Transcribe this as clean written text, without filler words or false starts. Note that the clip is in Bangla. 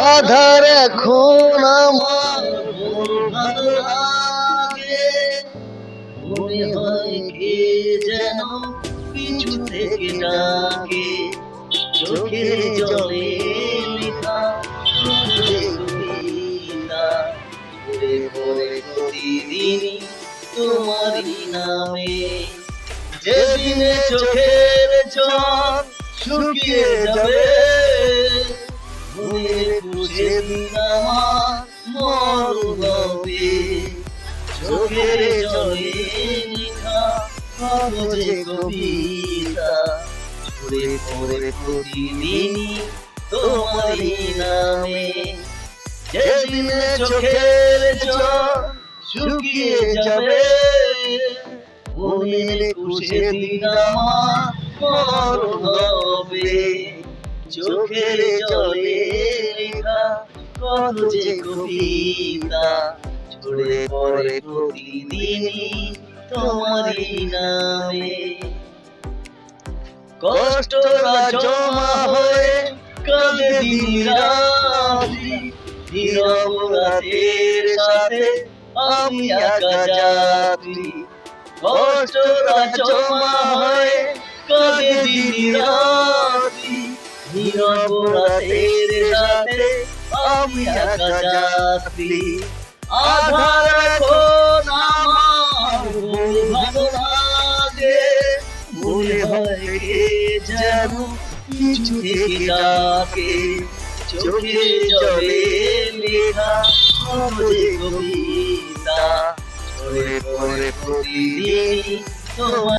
আধার এখন আমার ভালো লাগে, মনে হয় কে যেন পিছু থেকে ডাকে, চোখের জলে লেখা যে কবিতা, পড়ে পড়ে প্রতিদিনই তোমারই নামে। যেদিনে চোখের জল শুকিয়ে যাবে, মনে সেদিন আমার মরণ হবে। চোখের জলে লেখা কাগজে কবিতা, পড়ে পড়ে প্রতিদিনই তোমারই নামে। যেদিনে চোখের জল শুকিয়ে যাবে, মনের সেদিন আমার মরণ হবে। চোখের জলে লেখা কাগজে কবিতা, ঝরে পড়ে প্রতিদিনই তোমারই নামে। কষ্টরা জমা হয়ে কাঁদে দিন রাত্রি, নীরব রাতের সাথে আমি একা যাত্রী। কষ্টরা জমা হয়ে কাঁদে দিন রাত্রি, নীরব রাতের সাথে আমি একা যাত্রী। আধার এখন আমার ভালো লাগে, মনে হয় কে যেন পিছু থেকে ডাকে, চোখে জলে লেখা কাগজে কবিতা, ঝরে পড়ে প্রতিদিন তোমার